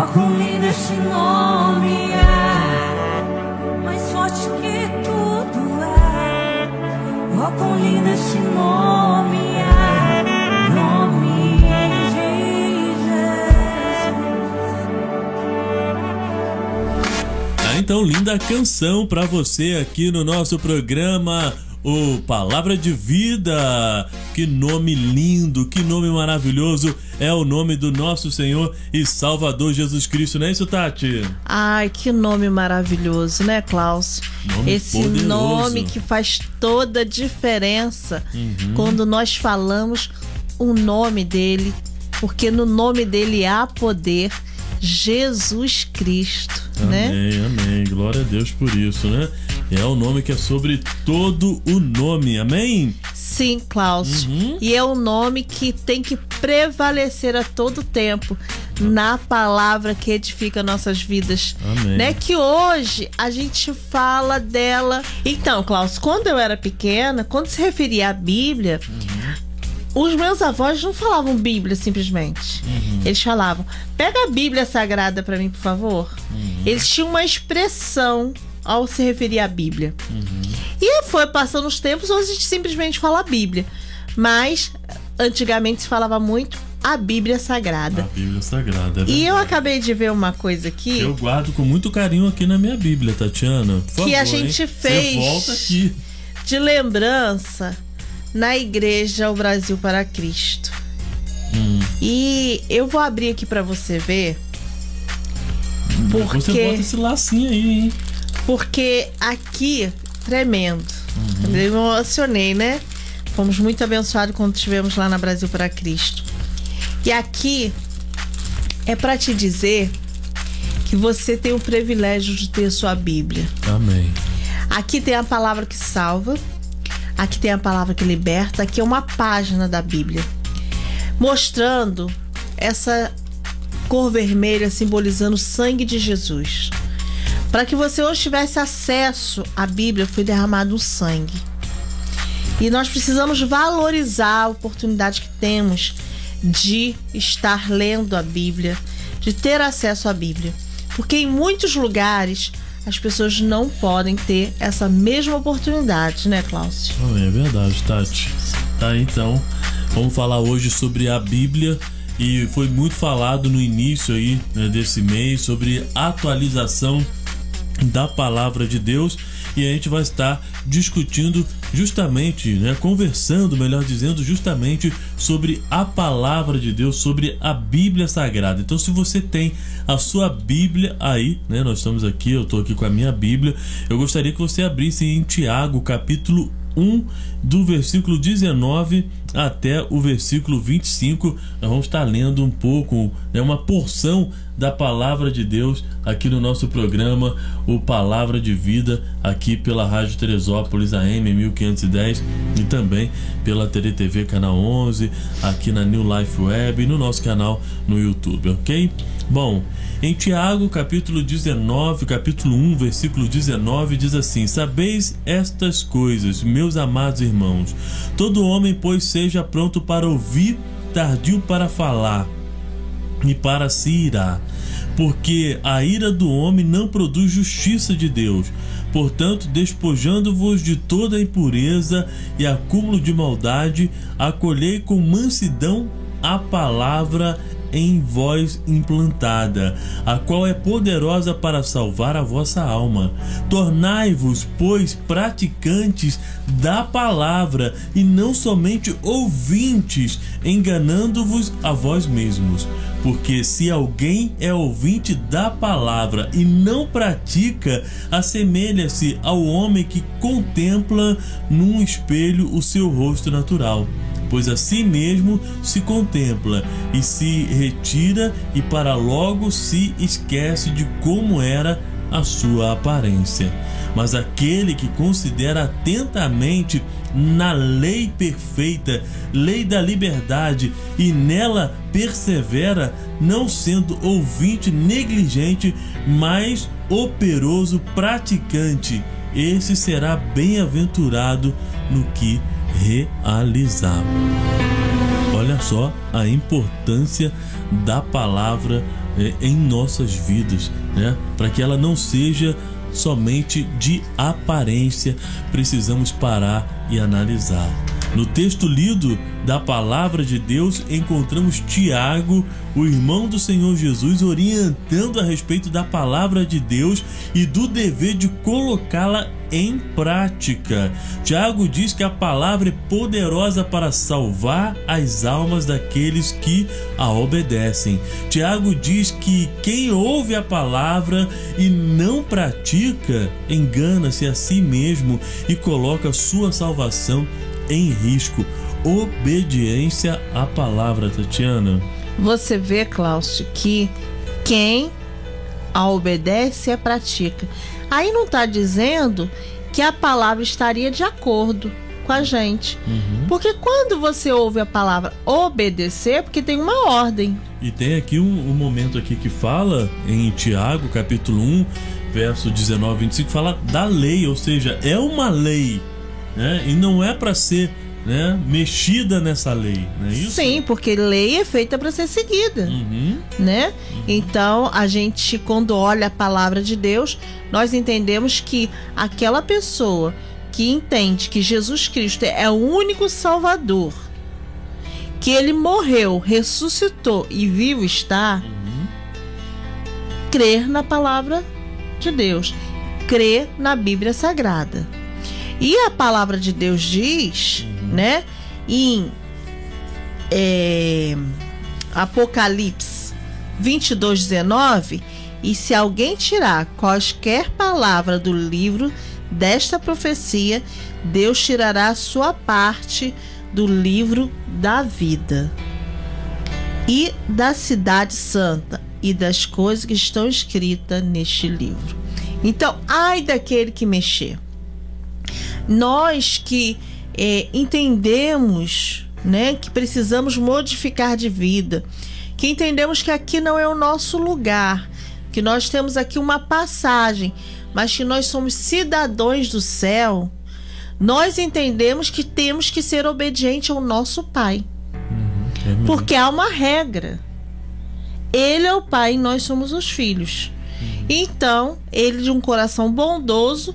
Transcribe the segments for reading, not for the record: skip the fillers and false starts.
Oh, quão lindo esse nome é, mais forte que tudo é. Oh, quão lindo esse nome é, nome de Jesus. Então, linda canção pra você aqui no nosso programa, o Palavra de Vida. Que nome lindo, que nome maravilhoso é o nome do nosso Senhor e Salvador Jesus Cristo, não é isso, Tati? Ai, que nome maravilhoso, né, Klaus? Esse poderoso. Nome que faz toda a diferença quando nós falamos o nome dele, porque no nome dele há poder, Jesus Cristo, né? Amém, amém, glória a Deus por isso, né? É o nome que é sobre todo o nome, amém? Sim, Klaus. E é um nome que tem que prevalecer a todo tempo na palavra que edifica nossas vidas. Amém. Né? Que hoje a gente fala dela. Então, Klaus, quando eu era pequena, quando se referia à Bíblia, os meus avós não falavam Bíblia simplesmente. Eles falavam, pega a Bíblia Sagrada pra mim, por favor. Eles tinham uma expressão ao se referir à Bíblia. E foi passando os tempos, hoje a gente simplesmente fala a Bíblia. Mas antigamente se falava muito a Bíblia Sagrada. A Bíblia Sagrada, é verdade. E eu acabei de ver uma coisa aqui. Eu guardo com muito carinho aqui na minha Bíblia, Tatiana. Por favor, que a gente fez. Você volta aqui. De lembrança na igreja O Brasil para Cristo. E eu vou abrir aqui pra você ver. Porque Você bota esse lacinho aí, hein? Porque aqui, tremendo. Eu me emocionei, né? Fomos muito abençoados quando estivemos lá na Brasil para Cristo. E aqui é para te dizer que você tem o privilégio de ter sua Bíblia. Amém. Aqui tem a palavra que salva. Aqui tem a palavra que liberta. Aqui é uma página da Bíblia, mostrando essa cor vermelha simbolizando o sangue de Jesus. Para que você hoje tivesse acesso à Bíblia, foi derramado um sangue. E nós precisamos valorizar a oportunidade que temos de estar lendo a Bíblia, de ter acesso à Bíblia. Porque em muitos lugares as pessoas não podem ter essa mesma oportunidade, né, Klaus? É verdade, Tati. Tá, então, vamos falar hoje sobre a Bíblia. E foi muito falado no início aí, né, desse mês sobre atualização da palavra de Deus, e a gente vai estar discutindo justamente, né, conversando, melhor dizendo, justamente sobre a palavra de Deus, sobre a Bíblia Sagrada. Então, se você tem a sua Bíblia aí, né, nós estamos aqui, eu estou aqui com a minha Bíblia, eu gostaria que você abrisse em Tiago, capítulo 1, do versículo 19 até o versículo 25. Nós vamos estar lendo um pouco, né, uma porção da palavra de Deus aqui no nosso programa, o Palavra de Vida, aqui pela Rádio Teresópolis AM 1510 e também pela TDTV Canal 11, aqui na New Life Web e no nosso canal no YouTube, ok? Bom, em Tiago, capítulo 19, capítulo 1, versículo 19, diz assim: Sabeis estas coisas, meus amados irmãos, todo homem, pois, seja pronto para ouvir, tardio para falar e para se irar, porque a ira do homem não produz justiça de Deus. Portanto, despojando-vos de toda a impureza e acúmulo de maldade, acolhei com mansidão a palavra em vós implantada, a qual é poderosa para salvar a vossa alma. Tornai-vos, pois, praticantes da palavra e não somente ouvintes, enganando-vos a vós mesmos. Porque se alguém é ouvinte da palavra e não pratica, assemelha-se ao homem que contempla num espelho o seu rosto natural. Pois assim mesmo se contempla e se retira, e para logo se esquece de como era a sua aparência. Mas aquele que considera atentamente na lei perfeita, lei da liberdade, e nela persevera, não sendo ouvinte negligente, mas operoso praticante, esse será bem-aventurado no que realizar. Olha só a importância da palavra em nossas vidas, né? Para que ela não seja somente de aparência, precisamos parar e analisar. No texto lido da palavra de Deus, encontramos Tiago, o irmão do Senhor Jesus, orientando a respeito da palavra de Deus e do dever de colocá-la em prática. Tiago diz que a palavra é poderosa para salvar as almas daqueles que a obedecem. Tiago diz que quem ouve a palavra e não pratica, engana-se a si mesmo e coloca sua salvação em risco. Obediência à palavra, Tatiana. Você vê, Cláudio, que quem a obedece a pratica. Aí não está dizendo que a palavra estaria de acordo com a gente. Porque quando você ouve a palavra obedecer, porque tem uma ordem. E tem aqui um momento aqui que fala em Tiago, capítulo 1, verso 19 e 25, fala da lei, ou seja, é uma lei, né? E não é para ser, né, mexida nessa lei, não é isso? Sim, porque lei é feita para ser seguida, né? Então, a gente, quando olha a palavra de Deus, nós entendemos que aquela pessoa que entende que Jesus Cristo é o único Salvador, que Ele morreu, ressuscitou e vivo está, crer na palavra de Deus, crer na Bíblia Sagrada. E a palavra de Deus diz, né, em Apocalipse 22:19, e se alguém tirar qualquer palavra do livro desta profecia, Deus tirará a sua parte do livro da vida e da cidade santa e das coisas que estão escritas neste livro. Então, ai daquele que mexer. Nós que entendemos, né, que precisamos modificar de vida, que entendemos que aqui não é o nosso lugar, que nós temos aqui uma passagem, mas que nós somos cidadãos do céu, nós entendemos que temos que ser obedientes ao nosso Pai. Porque há uma regra. Ele é o Pai e nós somos os filhos. Então, ele, de um coração bondoso,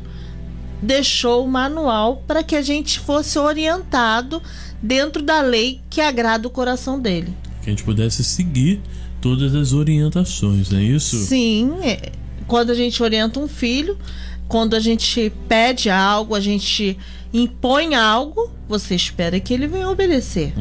deixou o manual para que a gente fosse orientado dentro da lei que agrada o coração dele. Que a gente pudesse seguir todas as orientações, não é isso? Sim, quando a gente orienta um filho, quando a gente pede algo, a gente impõe algo, você espera que ele venha obedecer.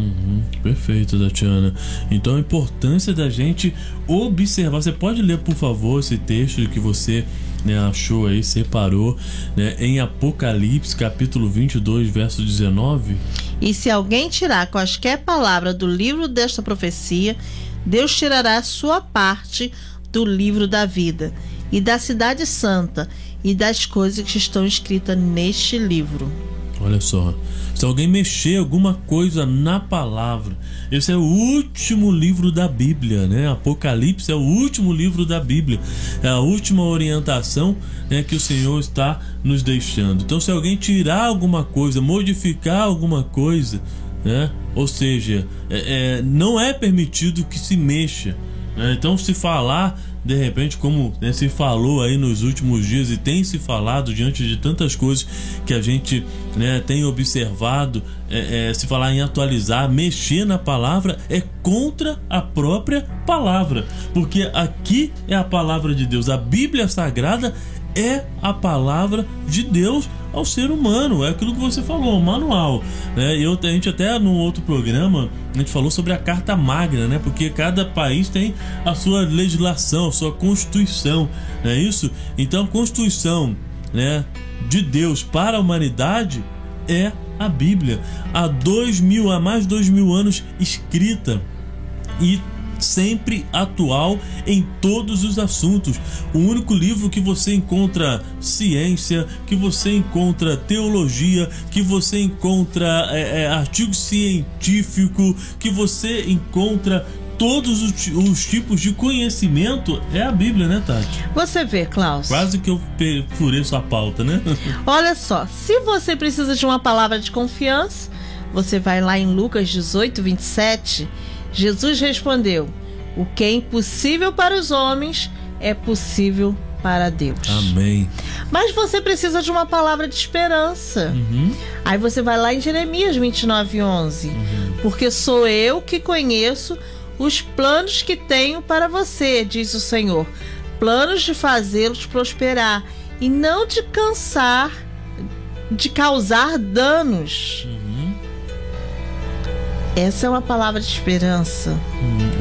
Perfeito, Tatiana. Então a importância da gente observar. Você pode ler, por favor, esse texto que você, né, achou aí, separou, né, em Apocalipse capítulo 22, verso 19? E se alguém tirar qualquer palavra do livro desta profecia, Deus tirará a sua parte do livro da vida e da cidade santa e das coisas que estão escritas neste livro. Olha só, se alguém mexer alguma coisa na palavra, esse é o último livro da Bíblia, né? Apocalipse é o último livro da Bíblia, é a última orientação, né, que o Senhor está nos deixando. Então, se alguém tirar alguma coisa, modificar alguma coisa, né? Ou seja, não é permitido que se mexa, né? Então, se falar, de repente, como, né, se falou aí nos últimos dias e tem se falado diante de tantas coisas que a gente, né, tem observado, se falar em atualizar, mexer na palavra é contra a própria palavra, porque aqui é a palavra de Deus, a Bíblia Sagrada é a palavra de Deus ao ser humano, é aquilo que você falou, o manual, né? A gente até no outro programa a gente falou sobre a Carta Magna, né? Porque cada país tem a sua legislação, a sua Constituição, não é isso? Então a Constituição, né, de Deus para a humanidade é a Bíblia, há mais de 2000 anos escrita e sempre atual em todos os assuntos. O único livro que você encontra ciência, que você encontra teologia, que você encontra artigo científico, que você encontra todos os tipos de conhecimento é a Bíblia, né, Tati? Você vê, Klaus. Quase que eu furei sua pauta, né? Olha só, se você precisa de uma palavra de confiança, você vai lá em Lucas 18:27. Jesus respondeu: O que é impossível para os homens é possível para Deus. Amém. Mas você precisa de uma palavra de esperança. Aí você vai lá em Jeremias 29:11. Porque sou eu que conheço os planos que tenho para você, diz o Senhor. Planos de fazê-los prosperar e não de causar danos. Essa é uma palavra de esperança.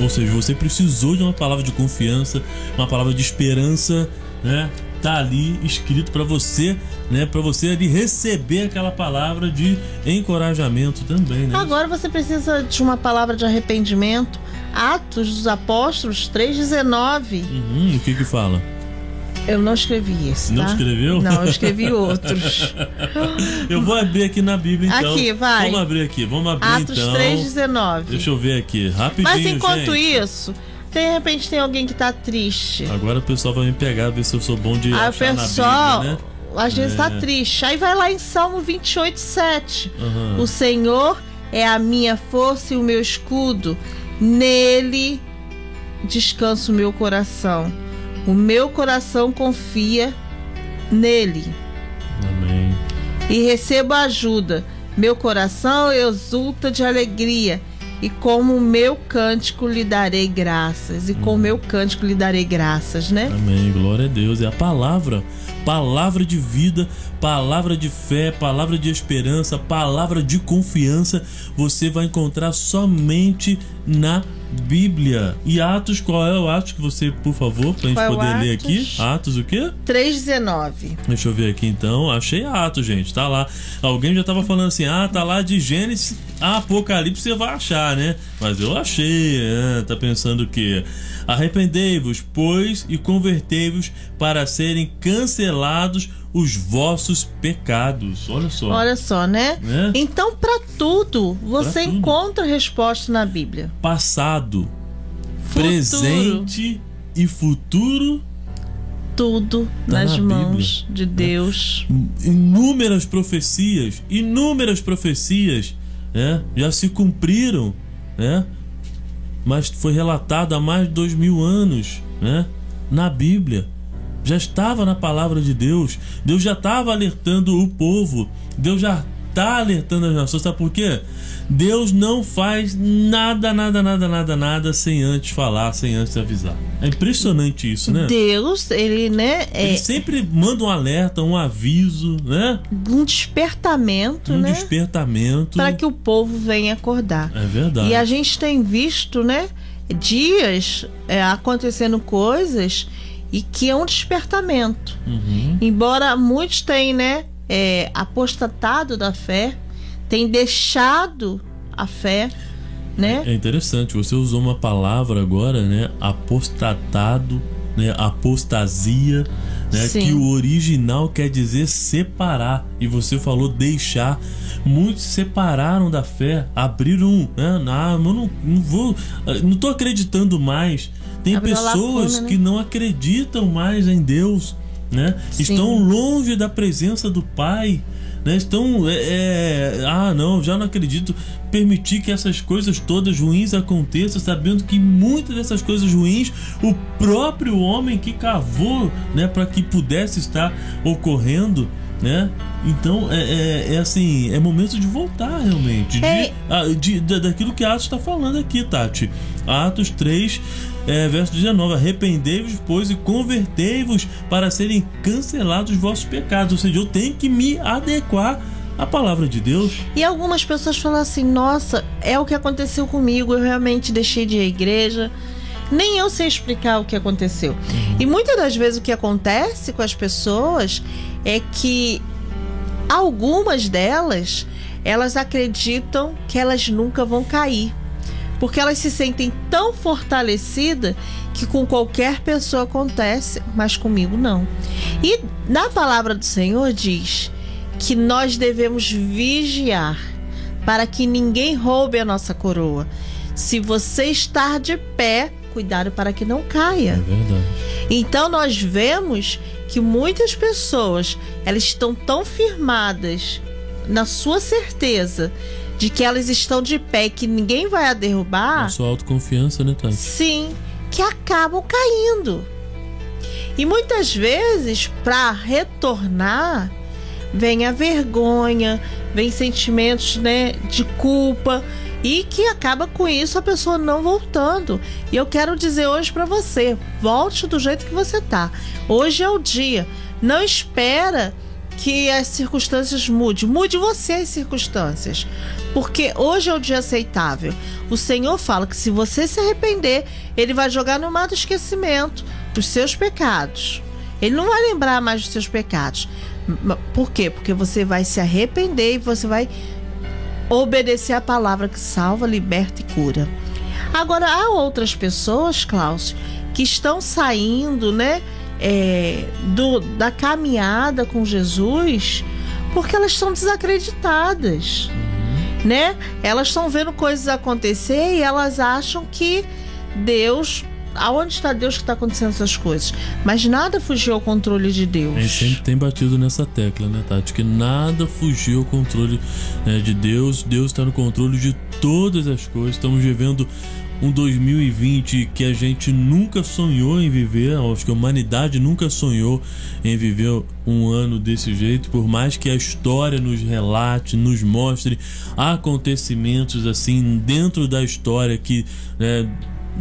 Ou seja, você precisou de uma palavra de confiança, uma palavra de esperança, né? Tá ali escrito para você, né? Para você ali receber aquela palavra de encorajamento também, né? Agora você precisa de uma palavra de arrependimento. Atos dos Apóstolos 3:19. O que fala? Eu não escrevi esse, tá? Não escreveu? Não, eu escrevi outros. Eu vou abrir aqui na Bíblia, então. Aqui, vai. Vamos abrir Atos então. 3:19. Deixa eu ver aqui, rapidinho, Mas enquanto gente. isso, de repente tem alguém que tá triste. Agora o pessoal vai me pegar, ver se eu sou bom de Aí o achar pessoal, na Bíblia, né? às vezes tá triste. Aí vai lá em Salmo 28:7. O Senhor é a minha força e o meu escudo. Nele descansa o meu coração. O meu coração confia nele. Amém. E recebo ajuda. Meu coração exulta de alegria. E como o meu cântico lhe darei graças. E com o meu cântico lhe darei graças, né? Amém, glória a Deus. É a palavra de vida, palavra de fé, palavra de esperança, palavra de confiança. Você vai encontrar somente na Bíblia. E Atos, qual é o Atos que você, por favor, pra gente poder ler aqui? Atos o quê? 3:19. Deixa eu ver aqui então. Achei Atos, gente. Tá lá. Alguém já tava falando assim: tá lá de Gênesis a Apocalipse, você vai achar, né? Mas eu achei. Tá pensando o quê? Arrependei-vos, pois, e convertei-vos para serem cancelados os vossos pecados. Olha só, né? Então, para tudo, você encontra resposta na Bíblia. Passado, presente e futuro. Tudo nas mãos de Deus. Inúmeras profecias, já se cumpriram, né? Mas foi relatado há mais de 2000 anos, né? Na Bíblia. Já estava na palavra de Deus. Deus já estava alertando o povo. Deus já está alertando as nações. Sabe por quê? Deus não faz nada sem antes falar, sem antes avisar. É impressionante isso, né? Deus, ele sempre manda um alerta, um aviso, né? Um despertamento, né? Despertamento. Para que o povo venha acordar. É verdade. E a gente tem visto, né? Dias acontecendo coisas e que é um despertamento. Embora muitos tenham, apostatado da fé, têm deixado a fé, né? É interessante, você usou uma palavra agora, né? Apostatado, né? Apostasia, né? Que o original quer dizer separar, e você falou deixar. Muitos separaram da fé, abriram, né? Não tô acreditando mais. Tem pessoas que não acreditam mais em Deus, né? Estão longe da presença do Pai, né? Estão já não acredito. Permitir que essas coisas todas ruins aconteçam, sabendo que muitas dessas coisas ruins o próprio homem que cavou, né, para que pudesse estar ocorrendo, né? Então assim, é momento de voltar realmente daquilo que Atos está falando aqui, Tati. Atos 3, verso 19: arrependei-vos, pois, e convertei-vos para serem cancelados os vossos pecados. Ou seja, eu tenho que me adequar à palavra de Deus. E algumas pessoas falam assim: nossa, é o que aconteceu comigo, eu realmente deixei de ir à igreja, nem eu sei explicar o que aconteceu. E muitas das vezes o que acontece com as pessoas é que algumas delas, elas acreditam que elas nunca vão cair, porque elas se sentem tão fortalecidas que com qualquer pessoa acontece, mas comigo não. E na palavra do Senhor diz que nós devemos vigiar para que ninguém roube a nossa coroa. Se você estar de pé, cuidado para que não caia. É verdade. Então nós vemos que muitas pessoas, elas estão tão firmadas na sua certeza de que elas estão de pé e que ninguém vai a derrubar. A sua autoconfiança, né, Tati? Sim, que acabam caindo. E muitas vezes, para retornar, vem a vergonha, vem sentimentos, né, de culpa, e que acaba com isso a pessoa não voltando. E eu quero dizer hoje para você, volte do jeito que você tá. Hoje é o dia. Não espera que as circunstâncias mude você as circunstâncias, porque hoje é o dia aceitável. O Senhor fala que se você se arrepender, Ele vai jogar no mar do esquecimento os seus pecados. Ele não vai lembrar mais dos seus pecados. Por quê? Porque você vai se arrepender e você vai obedecer a palavra que salva, liberta e cura. Agora, há outras pessoas, Cláudio, que estão saindo, né, da caminhada com Jesus, porque elas estão desacreditadas, né? Elas estão vendo coisas acontecer e elas acham que Deus... Aonde está Deus que está acontecendo essas coisas? Mas nada fugiu ao controle de Deus. A gente sempre tem batido nessa tecla, né, Tati? Que nada fugiu ao controle, né, de Deus. Deus está no controle de todas as coisas. Estamos vivendo um 2020 que a gente nunca sonhou em viver. Acho que a humanidade nunca sonhou em viver um ano desse jeito. Por mais que a história nos relate, nos mostre acontecimentos assim dentro da história que...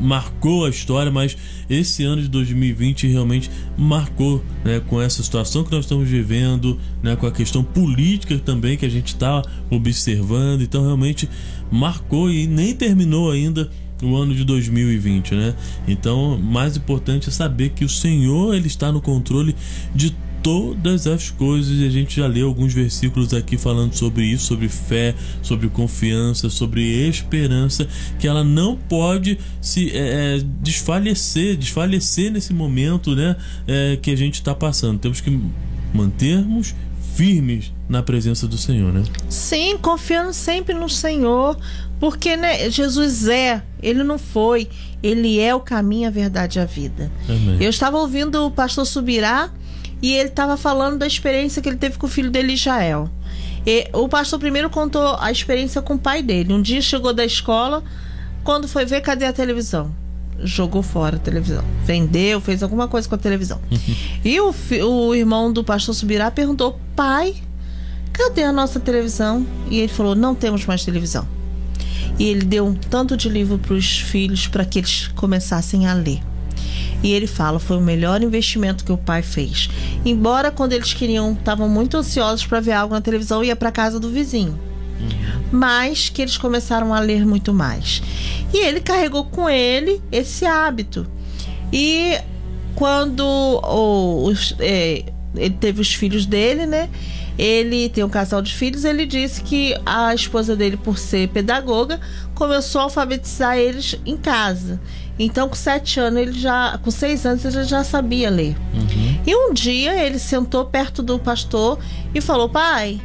marcou a história, mas esse ano de 2020 realmente marcou, né, com essa situação que nós estamos vivendo, né, com a questão política também que a gente está observando. Então realmente marcou e nem terminou ainda o ano de 2020, né? Então, mais importante é saber que o Senhor, Ele está no controle de todas as coisas, e a gente já leu alguns versículos aqui falando sobre isso, sobre fé, sobre confiança, sobre esperança, que ela não pode se desfalecer nesse momento, né, que a gente está passando. Temos que mantermos firmes na presença do Senhor, né? Sim, confiando sempre no Senhor, porque, né, Jesus Ele não foi, Ele é o caminho, a verdade e a vida. Amém. Eu estava ouvindo o pastor Subirá e ele estava falando da experiência que ele teve com o filho dele, Israel. E o pastor primeiro contou a experiência com o pai dele. Um dia chegou da escola, quando foi ver, cadê a televisão? Jogou fora a televisão. Vendeu, fez alguma coisa com a televisão. E o irmão do pastor Subirá perguntou: pai, cadê a nossa televisão? E ele falou: não temos mais televisão. E ele deu um tanto de livro para os filhos para que eles começassem a ler. E ele fala, foi o melhor investimento que o pai fez. Embora quando eles estavam muito ansiosos para ver algo na televisão, ia para casa do vizinho. Mas que eles começaram a ler muito mais. E ele carregou com ele esse hábito. E quando ele teve os filhos dele, né? Ele tem um casal de filhos. Ele disse que a esposa dele, por ser pedagoga, começou a alfabetizar eles em casa. Então, com 6 anos, ele já sabia ler. E um dia ele sentou perto do pastor e falou: pai,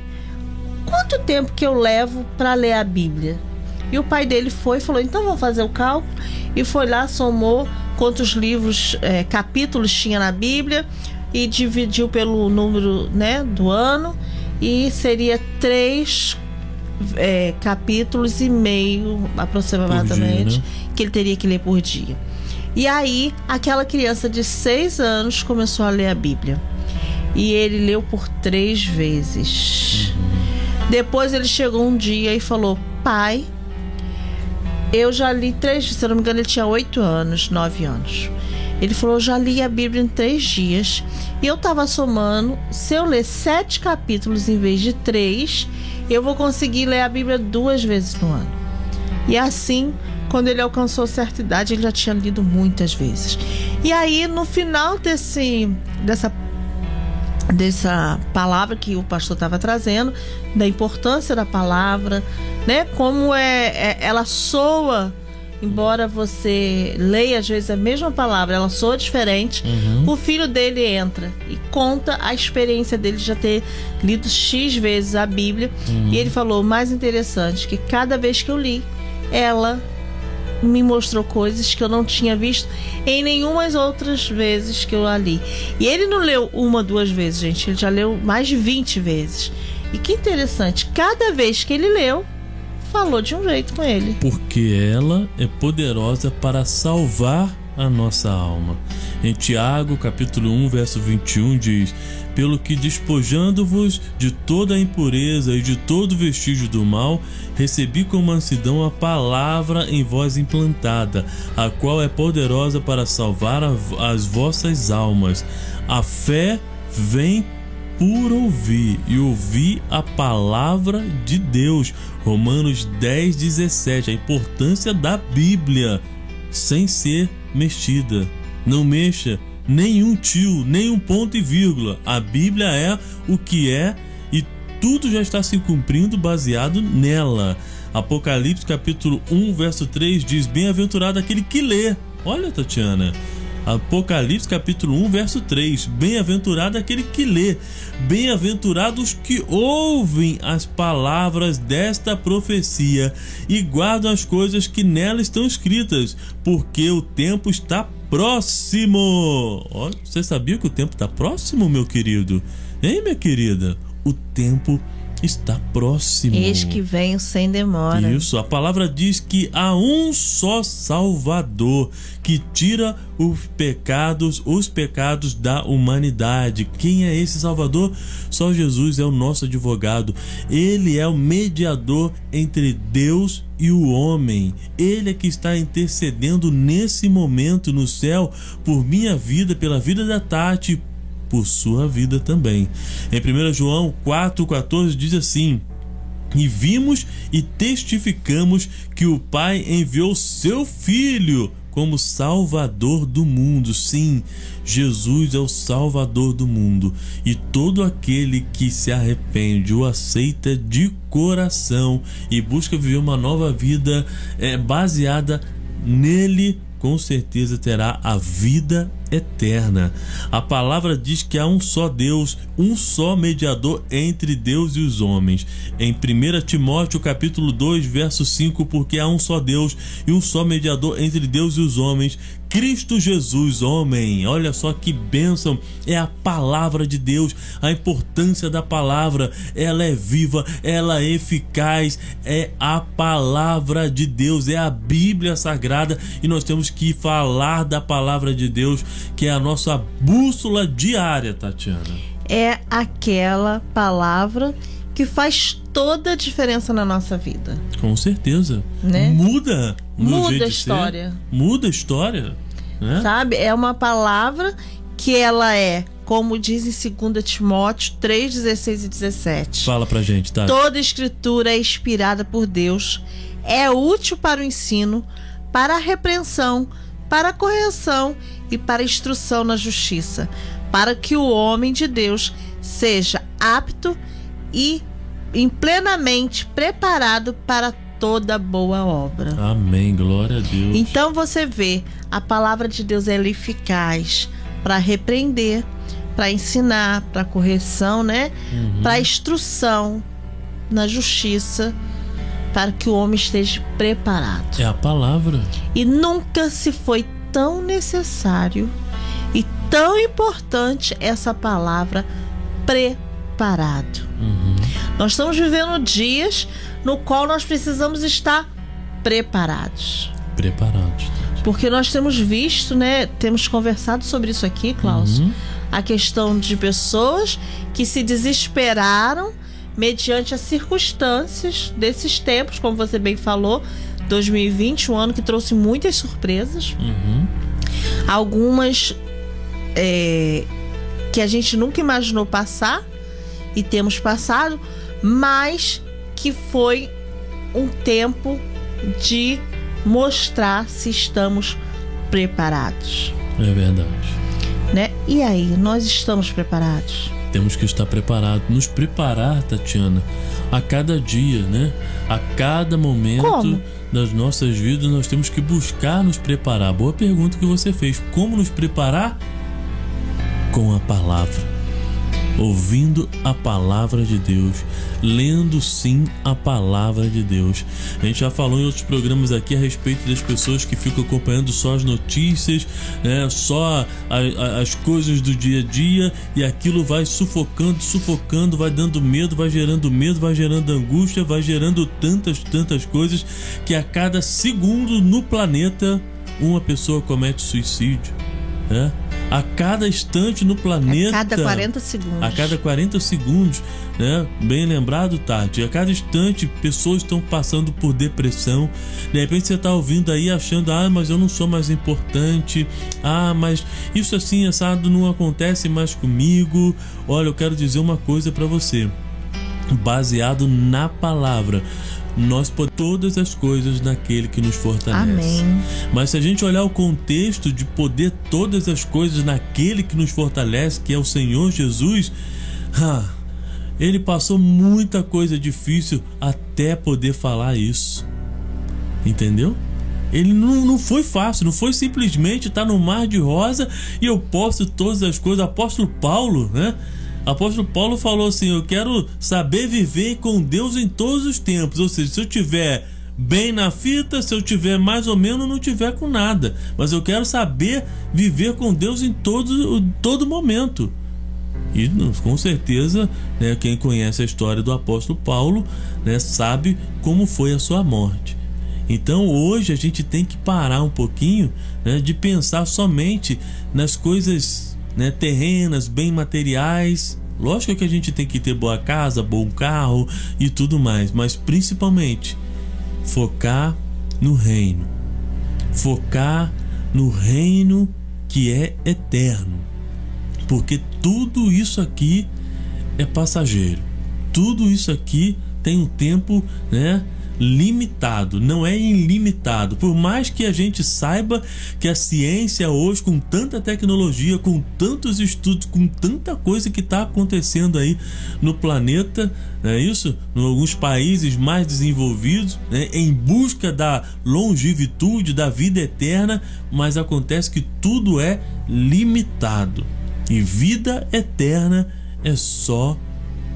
quanto tempo que eu levo para ler a Bíblia? E o pai dele falou: então vamos fazer o cálculo. E foi lá, somou quantos livros, capítulos tinha na Bíblia e dividiu pelo número, né, do ano, e seria 3 capítulos e meio aproximadamente, dia, né, que ele teria que ler por dia. E aí aquela criança de 6 anos começou a ler a Bíblia e ele leu por 3 vezes. Depois ele chegou um dia e falou: pai, eu já li 3, se eu não me engano ele tinha 8 anos, 9 anos. Ele falou: eu já li a Bíblia em 3 dias e eu estava somando, se eu ler 7 capítulos em vez de 3, eu vou conseguir ler a Bíblia 2 vezes no ano. E assim, quando ele alcançou certa idade, ele já tinha lido muitas vezes. E aí, no final dessa palavra que o pastor estava trazendo, da importância da palavra, né? Como ela soa, embora você leia às vezes a mesma palavra, ela soa diferente. O filho dele entra e conta a experiência dele de já ter lido X vezes a Bíblia. E ele falou: o mais interessante, que cada vez que eu li, ela me mostrou coisas que eu não tinha visto em nenhumas outras vezes que eu a li. E ele não leu 1, 2 vezes, gente, ele já leu mais de 20 vezes. E que interessante, cada vez que ele leu, falou de um jeito com ele. Porque ela é poderosa para salvar a nossa alma. Em Tiago, capítulo 1, verso 21, diz: pelo que, despojando-vos de toda a impureza e de todo vestígio do mal, recebi com mansidão a palavra em vós implantada, a qual é poderosa para salvar as vossas almas. A fé vem por ouvir, e ouvir a palavra de Deus. Romanos 10:17. A importância da Bíblia sem ser mexida. Não mexa nenhum tio, nenhum ponto e vírgula. A Bíblia é o que é e tudo já está se cumprindo baseado nela. Apocalipse capítulo 1, verso 3 diz: bem-aventurado aquele que lê. Olha, Tatiana, Apocalipse capítulo 1, verso 3: bem-aventurado aquele que lê, bem-aventurados que ouvem as palavras desta profecia e guardam as coisas que nela estão escritas, porque o tempo está próximo. Olha, você sabia que o tempo está próximo, meu querido? Hein, minha querida? O tempo está próximo. Eis que venho sem demora. Isso, a palavra diz que há um só Salvador que tira os pecados da humanidade. Quem é esse Salvador? Só Jesus é o nosso advogado. Ele é o mediador entre Deus e o homem. Ele é que está intercedendo nesse momento no céu por minha vida, pela vida da Tati, por sua vida também. Em 1 João 4,14 diz assim: e vimos e testificamos que o Pai enviou seu Filho como Salvador do mundo. Sim, Jesus é o Salvador do mundo, e todo aquele que se arrepende, o aceita de coração e busca viver uma nova vida baseada nele, com certeza terá a vida eterna. A palavra diz que há um só Deus, um só mediador entre Deus e os homens. Em 1 Timóteo capítulo 2, verso 5, porque há um só Deus e um só mediador entre Deus e os homens, Cristo Jesus, homem. Olha só que bênção, é a palavra de Deus, a importância da palavra, ela é viva, ela é eficaz, é a palavra de Deus, é a Bíblia Sagrada, e nós temos que falar da palavra de Deus, que é a nossa bússola diária, Tatiana. É aquela palavra que faz toda a diferença na nossa vida. Com certeza. Né? Muda a história. Muda a história. Né? Sabe? É uma palavra que ela é, como diz em 2 Timóteo 3, 16 e 17. Fala pra gente, tá? Toda escritura é inspirada por Deus, é útil para o ensino, para a repreensão, para a correção e para a instrução na justiça, para que o homem de Deus seja apto e plenamente preparado para toda boa obra. Amém, glória a Deus. Então você vê, a palavra de Deus é eficaz para repreender, para ensinar, para correção, né? Para instrução na justiça, para que o homem esteja preparado. É a palavra. E nunca se foi tão necessário e tão importante essa palavra preparado. Nós estamos vivendo dias no qual nós precisamos estar preparados. Porque nós temos visto, né? Temos conversado sobre isso aqui, Klaus. A questão de pessoas que se desesperaram mediante as circunstâncias desses tempos, como você bem falou, 2020, um ano que trouxe muitas surpresas. Algumas que a gente nunca imaginou passar e temos passado, mas que foi um tempo de mostrar se estamos preparados. É verdade. Né? E aí, nós estamos preparados? Temos que estar preparados, nos preparar, Tatiana, a cada dia, né? A cada momento das nossas vidas, nós temos que buscar nos preparar. Boa pergunta que você fez. Como nos preparar? Com a palavra. ouvindo a palavra de Deus, lendo sim a palavra de Deus. A gente já falou em outros programas aqui a respeito das pessoas que ficam acompanhando só as notícias, né, só as coisas do dia a dia, e aquilo vai sufocando, vai dando medo, vai gerando angústia, vai gerando tantas coisas, que a cada segundo no planeta uma pessoa comete suicídio, né? A cada instante no planeta, a cada 40 segundos, né? Bem lembrado, Tati. A cada instante pessoas estão passando por depressão. De repente você está ouvindo aí achando: mas eu não sou mais importante, mas isso assim assado não acontece mais comigo. Olha, eu quero dizer uma coisa para você, baseado na palavra: nós podemos todas as coisas naquele que nos fortalece. Amém. Mas se a gente olhar o contexto de poder todas as coisas naquele que nos fortalece, que é o Senhor Jesus, ele passou muita coisa difícil até poder falar isso. Entendeu? Ele não foi fácil, não foi simplesmente estar no mar de rosa e eu posso todas as coisas. Apóstolo Paulo, né? Apóstolo Paulo falou assim: eu quero saber viver com Deus em todos os tempos. Ou seja, se eu tiver bem na fita, se eu tiver mais ou menos, não tiver com nada, mas eu quero saber viver com Deus em todo momento. E com certeza, né, quem conhece a história do apóstolo Paulo, né, sabe como foi a sua morte. Então hoje a gente tem que parar um pouquinho, né, de pensar somente nas coisas, né, terrenas, bem materiais. Lógico que a gente tem que ter boa casa, bom carro e tudo mais, mas principalmente focar no reino, que é eterno, porque tudo isso aqui é passageiro, tudo isso aqui tem um tempo, né, limitado, não é ilimitado. Por mais que a gente saiba que a ciência hoje, com tanta tecnologia, com tantos estudos, com tanta coisa que está acontecendo aí no planeta, é isso? Em alguns países mais desenvolvidos, né, em busca da longevidade, da vida eterna, mas acontece que tudo é limitado, e vida eterna é só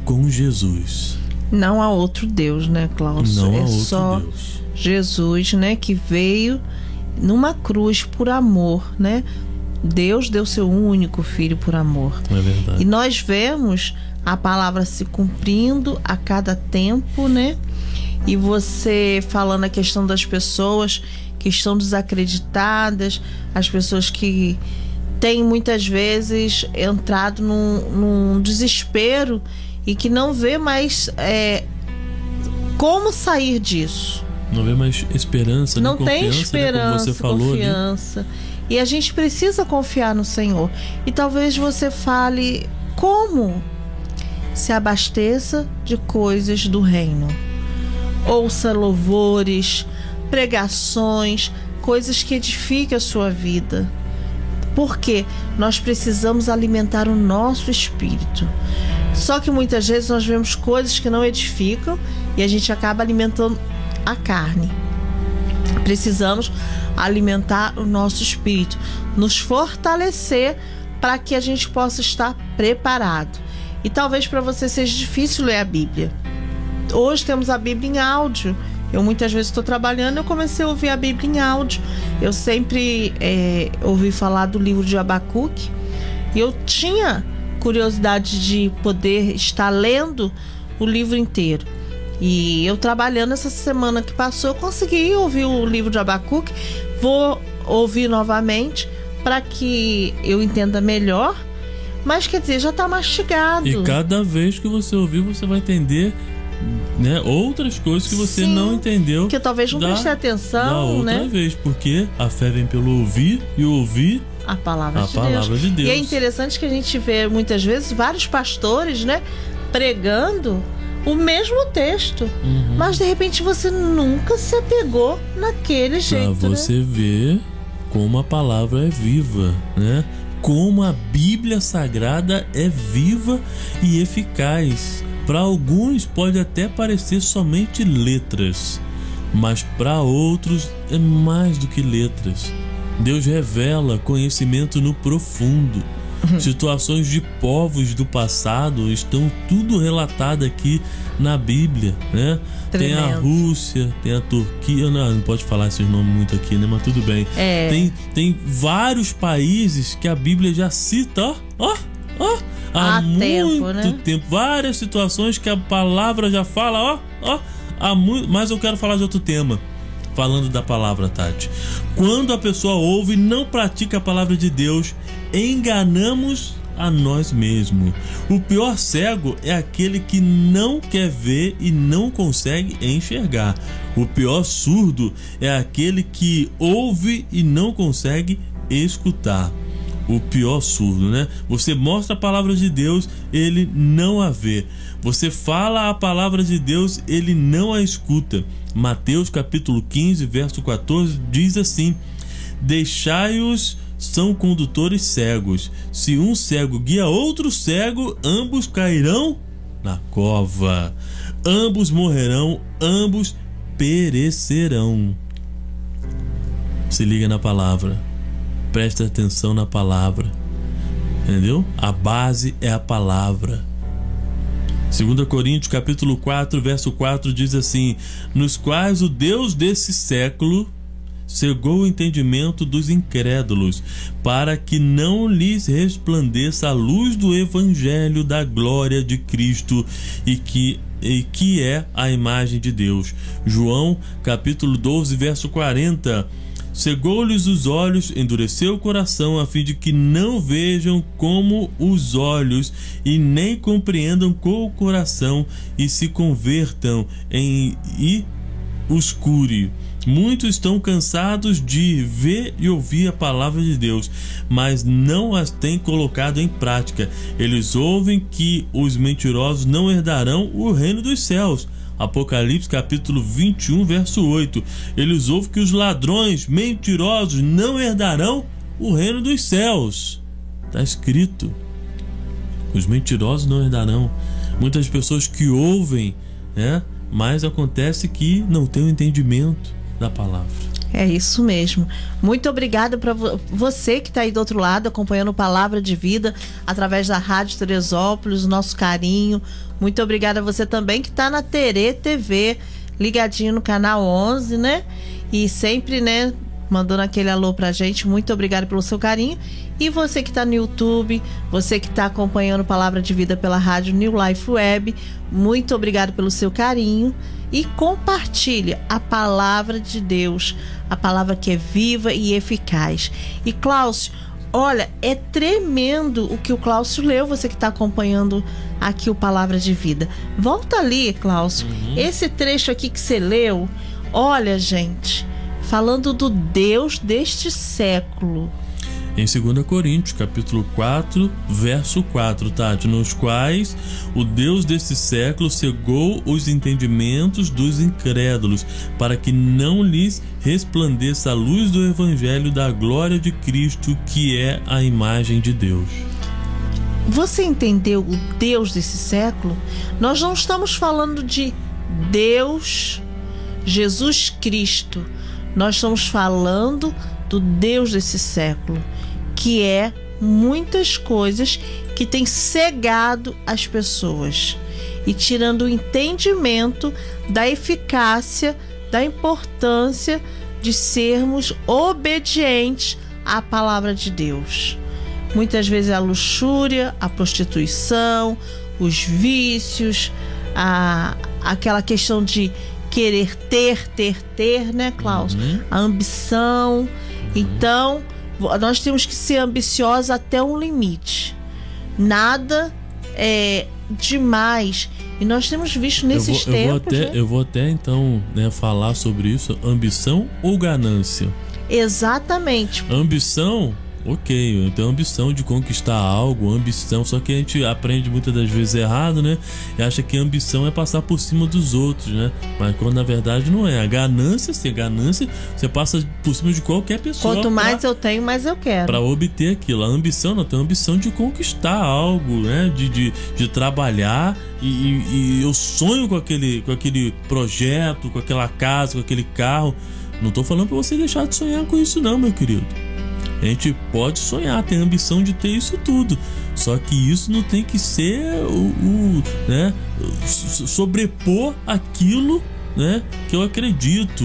com Jesus. Não há outro Deus, né, Cláudio? Não há outro só Deus. Jesus, né, que veio numa cruz por amor, né? Deus deu seu único filho por amor. É verdade. E nós vemos a palavra se cumprindo a cada tempo, né? E você falando a questão das pessoas que estão desacreditadas, as pessoas que têm muitas vezes entrado num desespero e que não vê mais como sair disso. Não vê mais esperança, não nem tem confiança, esperança, né, como você falou, confiança. E a gente precisa confiar no Senhor. E talvez você fale: como? Se abasteça de coisas do reino. Ouça louvores, pregações, coisas que edifiquem a sua vida. Porque nós precisamos alimentar o nosso espírito. Só que muitas vezes nós vemos coisas que não edificam e a gente acaba alimentando a carne. Precisamos alimentar o nosso espírito, nos fortalecer para que a gente possa estar preparado. E talvez para você seja difícil ler a Bíblia. Hoje temos a Bíblia em áudio. Eu muitas vezes estou trabalhando, eu comecei a ouvir a Bíblia em áudio. Eu sempre ouvi falar do livro de Abacuque e eu tinha curiosidade de poder estar lendo o livro inteiro. E eu trabalhando essa semana que passou, eu consegui ouvir o livro de Abacuque. Vou ouvir novamente para que eu entenda melhor. Mas quer dizer, já está mastigado. E cada vez que você ouvir, você vai entender, né, outras coisas que você não entendeu. Que eu talvez não preste atenção, da outra né? vez, porque a fé vem pelo ouvir e ouvir a palavra de Deus. E é interessante que a gente vê muitas vezes vários pastores, né, pregando o mesmo texto, mas de repente você nunca se apegou naquele jeito. Pra você ver como a palavra é viva, né? Como a Bíblia Sagrada é viva e eficaz. Para alguns pode até parecer somente letras, mas para outros é mais do que letras. Deus revela conhecimento no profundo. situações de povos do passado estão tudo relatado aqui na Bíblia, né? Tem a Rússia, tem a Turquia, não pode falar esses nomes muito aqui, né? Mas tudo bem. Tem vários países que a Bíblia já cita, há muito tempo. Várias situações que a palavra já fala, mas eu quero falar de outro tema. Falando da palavra, Tati. Quando a pessoa ouve e não pratica a palavra de Deus, enganamos a nós mesmos. O pior cego é aquele que não quer ver e não consegue enxergar. O pior surdo é aquele que ouve e não consegue escutar. O pior surdo, né? Você mostra a palavra de Deus, ele não a vê. Você fala a palavra de Deus, ele não a escuta. Mateus capítulo 15, verso 14 diz assim: deixai-os, são condutores cegos. Se um cego guia outro cego, ambos cairão na cova. Ambos morrerão, ambos perecerão. Se liga na palavra. Presta atenção na palavra. Entendeu? A base é a palavra. 2 Coríntios capítulo 4, verso 4 diz assim: nos quais o Deus desse século cegou o entendimento dos incrédulos, para que não lhes resplandeça a luz do evangelho da glória de Cristo, e que é a imagem de Deus. João capítulo 12, verso 40: cegou-lhes os olhos, endureceu o coração, a fim de que não vejam como os olhos e nem compreendam com o coração, e se convertam e os cure. Muitos estão cansados de ver e ouvir a palavra de Deus, mas não as têm colocado em prática. Eles ouvem que os mentirosos não herdarão o reino dos céus. Apocalipse capítulo 21, verso 8. Eles ouvem que os ladrões mentirosos não herdarão o reino dos céus. Está escrito. Os mentirosos não herdarão. Muitas pessoas que ouvem, né? Mas acontece que não tem o entendimento da palavra. É isso mesmo. Muito obrigada para você que está aí do outro lado acompanhando Palavra de Vida através da Rádio Teresópolis, o nosso carinho. Muito obrigada a você também que está na Terê TV, ligadinho no canal 11, né? E sempre, né, mandando aquele alô pra gente. Muito obrigada pelo seu carinho. E você que está no YouTube, você que está acompanhando Palavra de Vida pela rádio New Life Web, muito obrigado pelo seu carinho. E compartilhe a palavra de Deus, a palavra que é viva e eficaz. E Cláudio, olha, é tremendo o que o Cláudio leu, você que está acompanhando aqui o Palavra de Vida. Volta ali, Cláudio. Esse trecho aqui que você leu, olha, gente, falando do Deus deste século. Em 2 Coríntios, capítulo 4, verso 4, Tati, nos quais o Deus desse século cegou os entendimentos dos incrédulos, para que não lhes resplandeça a luz do evangelho da glória de Cristo, que é a imagem de Deus. Você entendeu o Deus desse século? Nós não estamos falando de Deus, Jesus Cristo. Nós estamos falando do Deus desse século, que é muitas coisas que tem cegado as pessoas e tirando o entendimento da eficácia, da importância de sermos obedientes à palavra de Deus. Muitas vezes a luxúria, a prostituição, os vícios, aquela questão de querer ter, né, Cláudio? A ambição. Então, nós temos que ser ambiciosos até um limite. Nada é demais. E nós temos visto nesses tempos. Eu vou até então, né, falar sobre isso. Ambição ou ganância? Exatamente. Ambição, ok, eu tenho ambição de conquistar algo, ambição, só que a gente aprende muitas das vezes errado, né? E acha que a ambição é passar por cima dos outros, né? Mas quando na verdade não é. A ganância, você passa por cima de qualquer pessoa. Quanto mais eu tenho, mais eu quero. Para obter aquilo. A ambição, não, tem a ambição de conquistar algo, né? De trabalhar e eu sonho com aquele projeto, com aquela casa, com aquele carro. Não tô falando para você deixar de sonhar com isso não, meu querido. A gente pode sonhar, ter a ambição de ter isso tudo. Só que isso não tem que ser né, sobrepor aquilo, né, que eu acredito.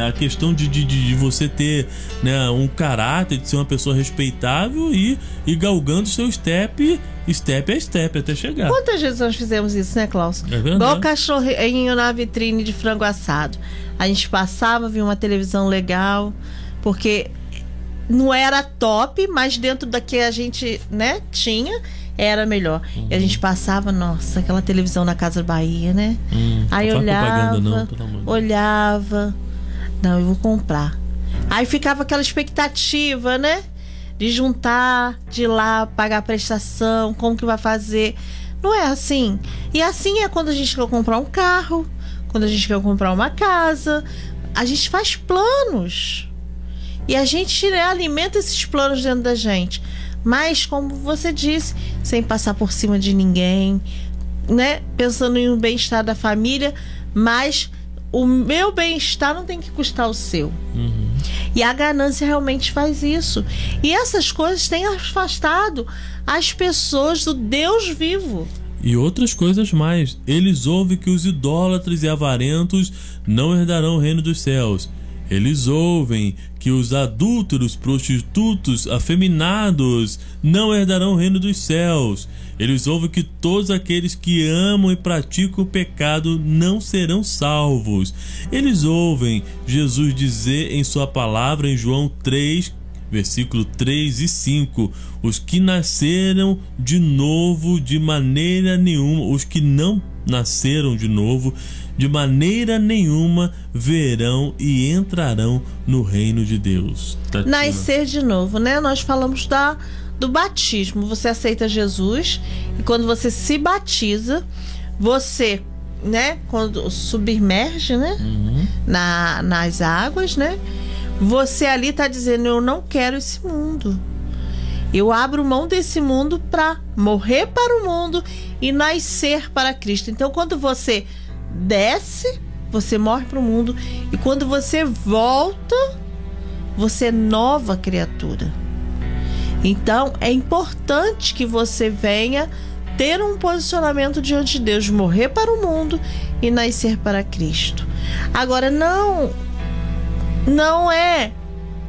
A questão de você ter, né, um caráter, de ser uma pessoa respeitável e galgando seu step a step até chegar. Quantas vezes nós fizemos isso, né, Klaus? É verdade. Igual o cachorrinho na vitrine de frango assado. A gente passava, via uma televisão legal, porque não era top, mas dentro da que a gente, né, tinha, era melhor. E a gente passava, nossa, aquela televisão na Casa Bahia, né? Aí olhava, olhava, não, eu vou comprar. Aí ficava aquela expectativa, né? De juntar, de ir lá, pagar a prestação, como que vai fazer. Não é assim. E assim é quando a gente quer comprar um carro, quando a gente quer comprar uma casa. A gente faz planos. E a gente, né, alimenta esses planos dentro da gente. Mas, como você disse, sem passar por cima de ninguém, né? Pensando em um bem-estar da família, mas o meu bem-estar não tem que custar o seu. E a ganância realmente faz isso. E essas coisas têm afastado as pessoas do Deus vivo. E outras coisas mais. Eles ouvem que os idólatras e avarentos não herdarão o reino dos céus. Eles ouvem que os adúlteros, prostitutos, afeminados não herdarão o reino dos céus. Eles ouvem que todos aqueles que amam e praticam o pecado não serão salvos. Eles ouvem Jesus dizer em sua palavra em João 3, versículo 3 e 5, os que nasceram de novo de maneira nenhuma, os que não nasceram de novo de maneira nenhuma verão e entrarão no reino de Deus. Tatiana. Nascer de novo, né? Nós falamos do batismo. Você aceita Jesus e quando você se batiza, você, né, quando submerge, né, nas águas, né, você ali está dizendo: eu não quero esse mundo. Eu abro mão desse mundo para morrer para o mundo e nascer para Cristo. Então, quando você desce, você morre para o mundo, e quando você volta, você é nova criatura. Então, é importante que você venha ter um posicionamento diante de Deus, morrer para o mundo e nascer para Cristo. Agora, não é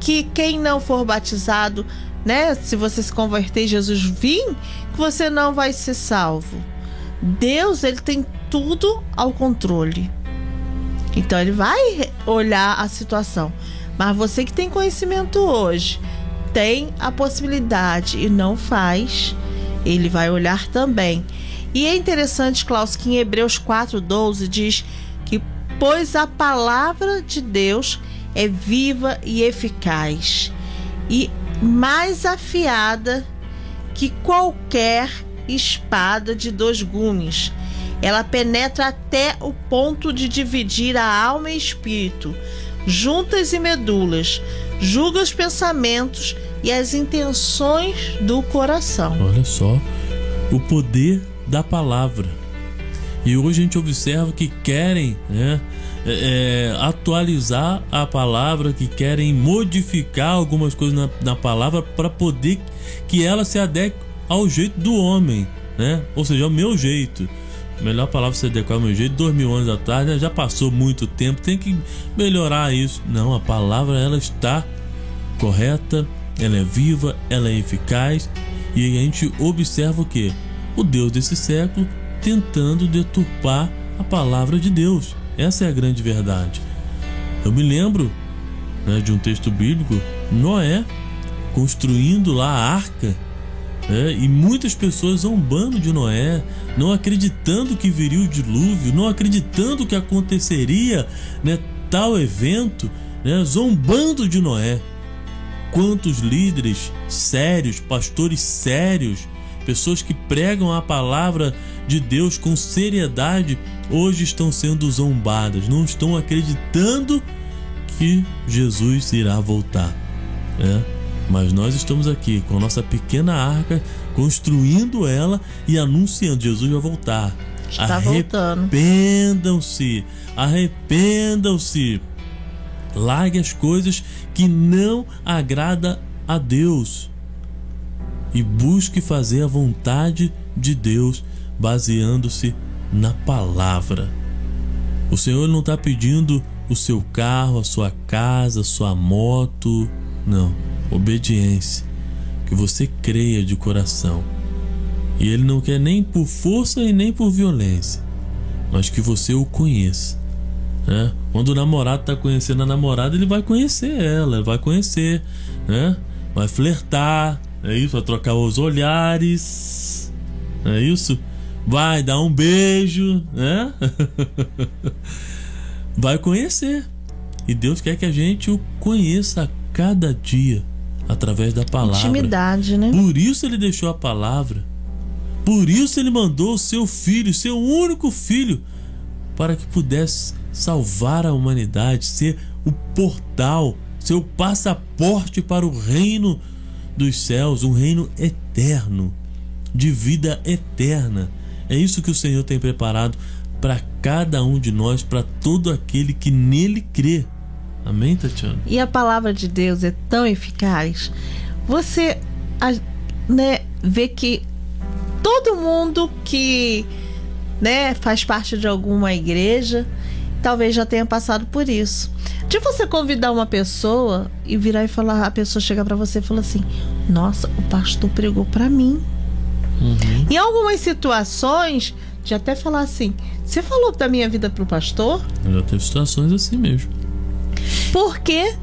que quem não for batizado, né, se você se converter e Jesus vir, que você não vai ser salvo. Deus, ele tem tudo ao controle. Então ele vai olhar a situação. Mas você que tem conhecimento hoje, tem a possibilidade e não faz, ele vai olhar também. E é interessante, Klaus, que em Hebreus 4:12 diz que pois a palavra de Deus é viva e eficaz e mais afiada que qualquer espada de 2 gumes. Ela penetra até o ponto de dividir a alma e espírito, juntas e medulas, julga os pensamentos e as intenções do coração. Olha só o poder da palavra. E hoje a gente observa que querem, né, atualizar a palavra, que querem modificar algumas coisas na palavra para poder que ela se adeque ao jeito do homem, né? Ou seja, ao meu jeito. A melhor palavra se adequar ao meu jeito. 2000 anos atrás, né? Já passou muito tempo, tem que melhorar isso. Não, a palavra, ela está correta, ela é viva, ela é eficaz. E a gente observa o quê? O Deus desse século tentando deturpar a palavra de Deus. Essa é a grande verdade. Eu me lembro, né, de um texto bíblico, Noé construindo lá a arca, e muitas pessoas zombando de Noé, não acreditando que viria o dilúvio, não acreditando que aconteceria, né, tal evento, né, zombando de Noé. Quantos líderes sérios, pastores sérios, pessoas que pregam a palavra de Deus com seriedade, hoje estão sendo zombadas, não estão acreditando que Jesus irá voltar, né? Mas nós estamos aqui com a nossa pequena arca, construindo ela e anunciando: Jesus vai voltar. Está voltando. Arrependam-se. Largue as coisas que não agradam a Deus e busque fazer a vontade de Deus baseando-se na palavra. O Senhor não está pedindo o seu carro, a sua casa, a sua moto. Não, obediência, que você creia de coração. E Ele não quer nem por força e nem por violência, mas que você o conheça, né? Quando o namorado está conhecendo a namorada, ele vai conhecer ela, vai conhecer, né? Vai flertar, é isso, vai trocar os olhares, é isso, vai dar um beijo, né? Vai conhecer. E Deus quer que a gente o conheça a cada dia através da palavra. Intimidade, né? Por isso Ele deixou a palavra. Por isso Ele mandou o seu filho, seu único filho, para que pudesse salvar a humanidade, ser o portal, ser o passaporte para o reino dos céus, um reino eterno, de vida eterna. É isso que o Senhor tem preparado para cada um de nós, para todo aquele que nele crê. Amém, Tatiana? E a palavra de Deus é tão eficaz. Você, né, vê que todo mundo que, né, faz parte de alguma igreja talvez já tenha passado por isso. De você convidar uma pessoa e virar e falar, a pessoa chega pra você e fala assim: nossa, o pastor pregou pra mim. Em algumas situações, de até falar assim: você falou da minha vida pro pastor? Já teve situações assim mesmo. Por quê?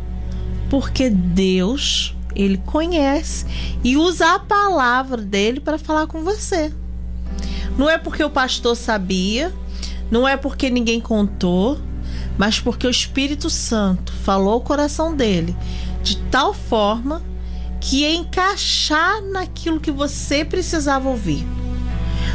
Porque Deus, Ele conhece e usa a palavra dele para falar com você. Não é porque o pastor sabia, não é porque ninguém contou, mas porque o Espírito Santo falou ao coração dele de tal forma que ia encaixar naquilo que você precisava ouvir.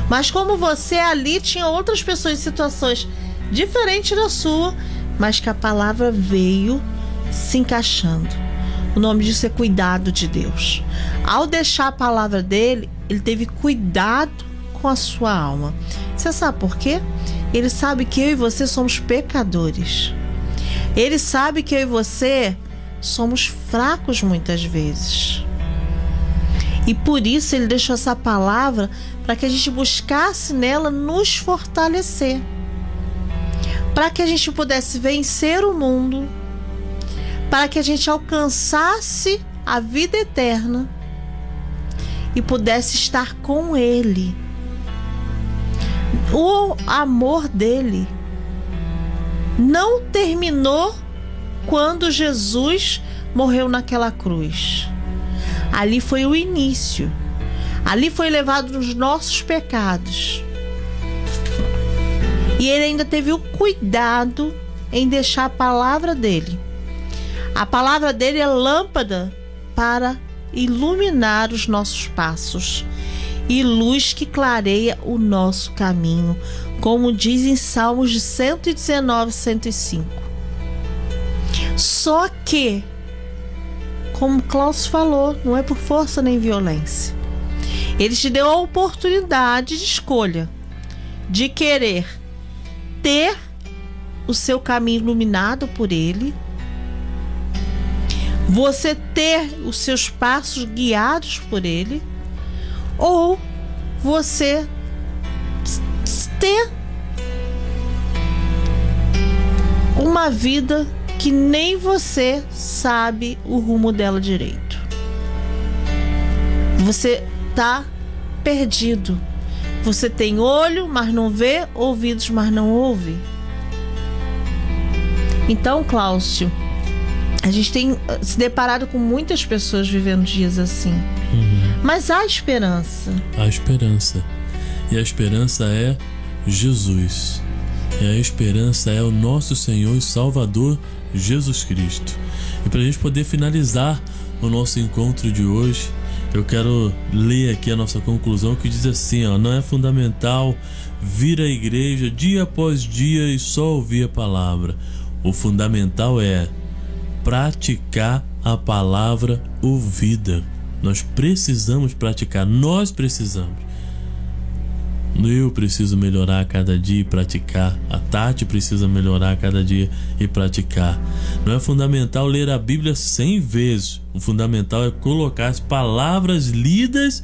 Mas como você ali tinha outras pessoas em situações diferentes da sua, mas que a palavra veio se encaixando. O nome disso é cuidado de Deus. Ao deixar a palavra dele, ele teve cuidado com a sua alma. Você sabe por quê? Ele sabe que eu e você somos pecadores. Ele sabe que eu e você somos fracos muitas vezes. E por isso ele deixou essa palavra para que a gente buscasse nela nos fortalecer. Para que a gente pudesse vencer o mundo. Para que a gente alcançasse a vida eterna e pudesse estar com Ele. O amor dele não terminou quando Jesus morreu naquela cruz. Ali foi o início. Ali foi levado os nossos pecados. E ele ainda teve o cuidado em deixar a palavra dele. A palavra dele é lâmpada para iluminar os nossos passos e luz que clareia o nosso caminho, como diz em Salmos de 119, 105. Só que, como Klaus falou, não é por força nem violência. Ele te deu a oportunidade de escolha, de querer ter o seu caminho iluminado por ele, você ter os seus passos guiados por ele, ou você ter uma vida que nem você sabe o rumo dela direito. Você tá perdido. Você tem olho, mas não vê, ouvidos, mas não ouve. Então, Cláudio, a gente tem se deparado com muitas pessoas vivendo dias assim. Mas há esperança. Há esperança. E a esperança é Jesus. E a esperança é o nosso Senhor e Salvador Jesus Cristo. E para a gente poder finalizar o nosso encontro de hoje, eu quero ler aqui a nossa conclusão, que diz assim, ó: não é fundamental vir à igreja dia após dia e só ouvir a palavra. O fundamental é praticar a palavra ouvida. Nós precisamos praticar, nós precisamos. Eu preciso melhorar a cada dia e praticar. A Tati precisa melhorar a cada dia e praticar. Não é fundamental ler a Bíblia 100 vezes. O fundamental é colocar as palavras lidas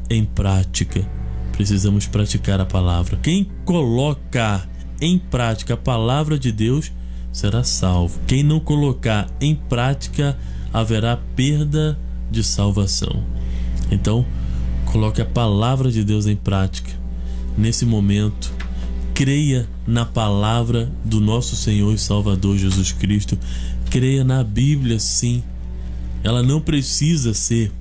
em prática. Precisamos praticar a palavra. Quem colocar em prática a palavra de Deus será salvo. Quem não colocar em prática, haverá perda de salvação. Então, coloque a palavra de Deus em prática. Nesse momento, creia na palavra do nosso Senhor e Salvador Jesus Cristo. Creia na Bíblia, sim. Ela não precisa ser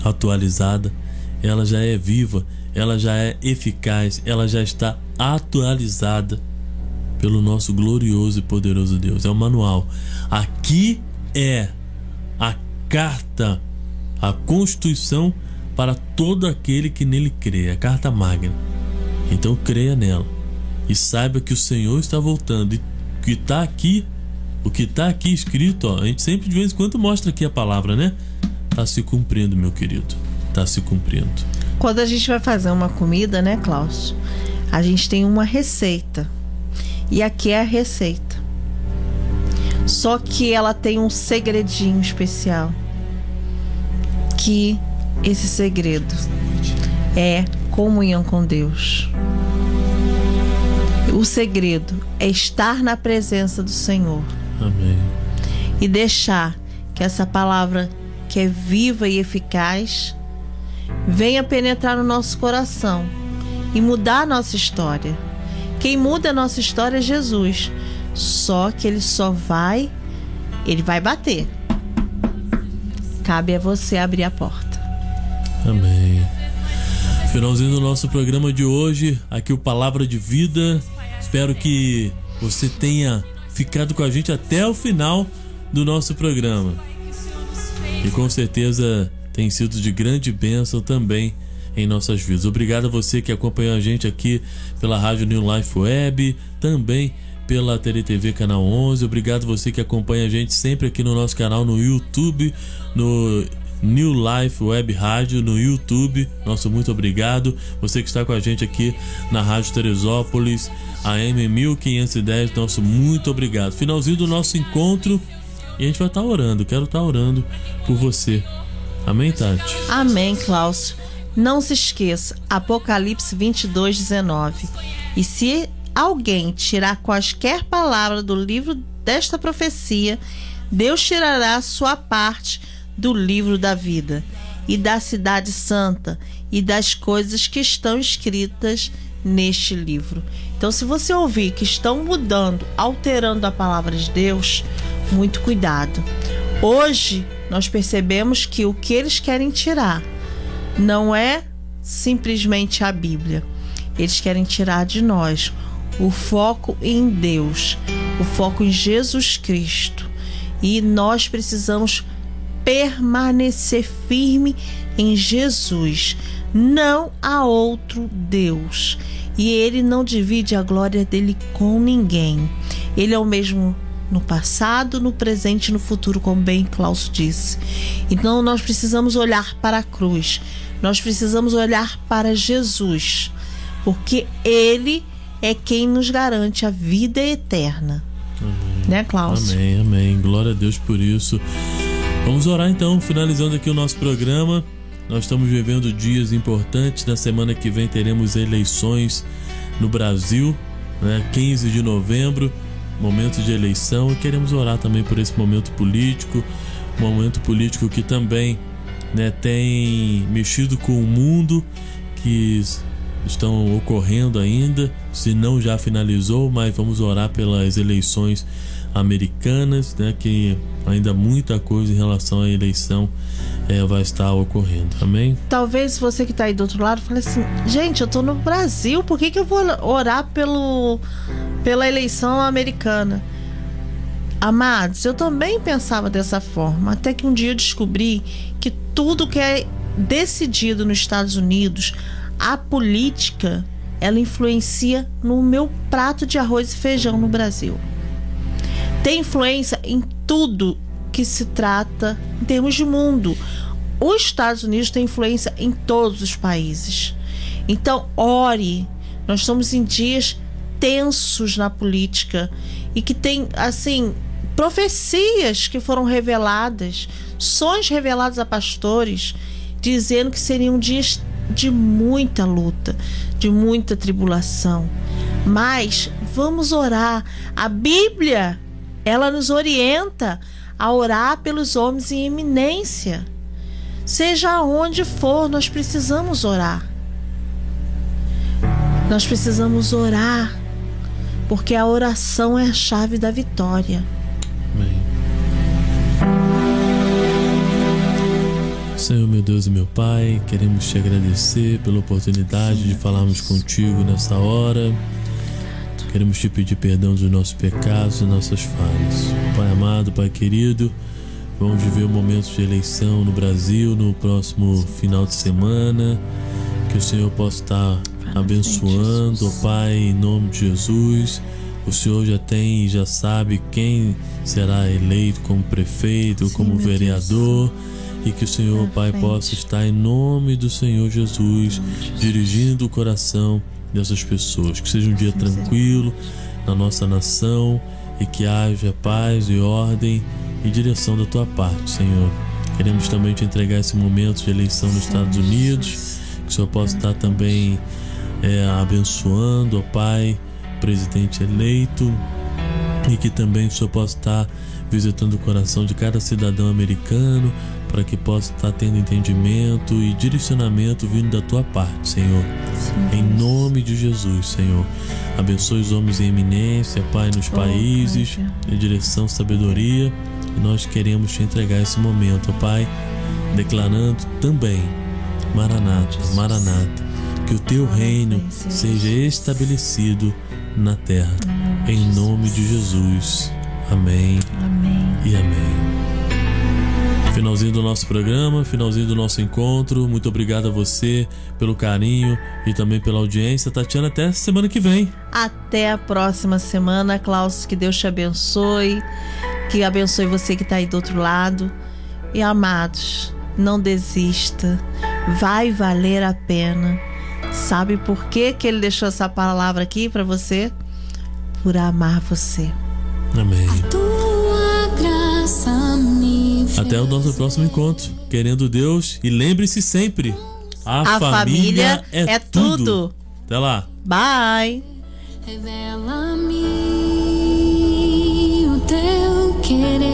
atualizada. Ela já é viva, ela já é eficaz, ela já está atualizada pelo nosso glorioso e poderoso Deus. É o manual. Aqui é a carta, a Constituição para todo aquele que nele crê, a carta magna. Então creia nela e saiba que o Senhor está voltando, e que está aqui, o que está aqui escrito, ó, a gente sempre de vez em quando mostra aqui a palavra, né? Está se cumprindo, meu querido, está se cumprindo. Quando a gente vai fazer uma comida, né, Cláudio, a gente tem uma receita, e aqui é a receita, só que ela tem um segredinho especial, que esse segredo é comunhão com Deus. O segredo é estar na presença do Senhor. Amém. E deixar que essa palavra, que é viva e eficaz, venha penetrar no nosso coração e mudar a nossa história. Quem muda a nossa história é Jesus. Só que ele vai bater. Cabe a você abrir a porta. Amém. Finalzinho do nosso programa de hoje, aqui o Palavra de Vida. Espero que você tenha ficado com a gente até o final do nosso programa. E com certeza tem sido de grande bênção também em nossas vidas. Obrigado a você que acompanhou a gente aqui pela Rádio New Life Web, também pela TeleTV Canal 11. Obrigado a você que acompanha a gente sempre aqui no nosso canal no YouTube, no New Life Web Rádio no YouTube. Nosso muito obrigado. Você que está com a gente aqui na Rádio Teresópolis, AM 1510, nosso muito obrigado. Finalzinho do nosso encontro e a gente vai estar orando. Quero estar orando por você. Amém, Tati? Amém, Cláudio. Não se esqueça, Apocalipse 22:19. E se alguém tirar quaisquer palavras do livro desta profecia, Deus tirará a sua parte do livro da vida e da cidade santa e das coisas que estão escritas neste livro. Então, se você ouvir que estão mudando, alterando a palavra de Deus, muito cuidado. Hoje nós percebemos que o que eles querem tirar não é simplesmente a Bíblia. Eles querem tirar de nós o foco em Deus, o foco em Jesus Cristo. E nós precisamos permanecer firme em Jesus. Não há outro Deus. E Ele não divide a glória dele com ninguém. Ele é o mesmo no passado, no presente e no futuro, como bem Cláudio disse. Então nós precisamos olhar para a cruz. Nós precisamos olhar para Jesus, porque Ele é quem nos garante a vida eterna. Amém. Né, Cláudio? Amém, amém. Glória a Deus por isso. Vamos orar então, finalizando aqui o nosso programa. Nós estamos vivendo dias importantes. Na semana que vem teremos eleições no Brasil, né? 15 de novembro, momento de eleição, e queremos orar também por esse momento político que também, né, tem mexido com o mundo, que estão ocorrendo ainda, se não já finalizou, mas vamos orar pelas eleições americanas, né, que ainda muita coisa em relação à eleição vai estar ocorrendo. Amém? Talvez você que está aí do outro lado fale assim: gente, eu estou no Brasil, por que eu vou orar pela eleição americana? Amados, eu também pensava dessa forma, até que um dia eu descobri que tudo que é decidido nos Estados Unidos, a política, ela influencia no meu prato de arroz e feijão no Brasil. Tem influência em tudo que se trata em termos de mundo. Os Estados Unidos têm influência em todos os países. Então, ore. Nós estamos em dias tensos na política e que tem, assim, profecias que foram reveladas, sonhos revelados a pastores, dizendo que seriam dias de muita luta, de muita tribulação. Mas vamos orar. A Bíblia, ela nos orienta a orar pelos homens em eminência. Seja onde for, nós precisamos orar. Nós precisamos orar, porque a oração é a chave da vitória. Amém. Senhor, meu Deus e meu Pai, queremos te agradecer pela oportunidade de falarmos contigo nessa hora. Queremos te pedir perdão dos nossos pecados e nossas falhas. Pai amado, Pai querido, vamos viver um momento de eleição no Brasil no próximo final de semana. Que o Senhor possa estar abençoando, ó Pai, em nome de Jesus. O Senhor já tem e já sabe quem será eleito como prefeito, como vereador. E que o Senhor, Pai, possa estar em nome do Senhor Jesus, dirigindo o coração dessas pessoas. Que seja um dia tranquilo na nossa nação e que haja paz e ordem e direção da Tua parte, Senhor. Queremos também te entregar esse momento de eleição nos Estados Unidos. Que o Senhor possa estar também abençoando, ó Pai, o presidente eleito. E que também o Senhor possa estar visitando o coração de cada cidadão americano, para que possa estar tendo entendimento e direcionamento vindo da Tua parte, Senhor. Em nome de Jesus, Senhor. Abençoe os homens em eminência, Pai, nos países, em direção à sabedoria. E nós queremos te entregar esse momento, Pai, declarando também: Maranata, Maranata, que o Teu reino seja estabelecido na terra. Em nome de Jesus. Amém. Amém. E amém. Finalzinho do nosso programa, finalzinho do nosso encontro. Muito obrigado a você pelo carinho e também pela audiência. Tatiana, até semana que vem. Até a próxima semana, Klaus. Que Deus te abençoe. Que abençoe você que está aí do outro lado. E amados, não desista. Vai valer a pena. Sabe por que Ele deixou essa palavra aqui para você? Por amar você. Amém. Tua graça me fez. Até o nosso próximo encontro, querendo Deus. E lembre-se sempre, a família é tudo. Até lá. Bye. Revela-me o Teu querer.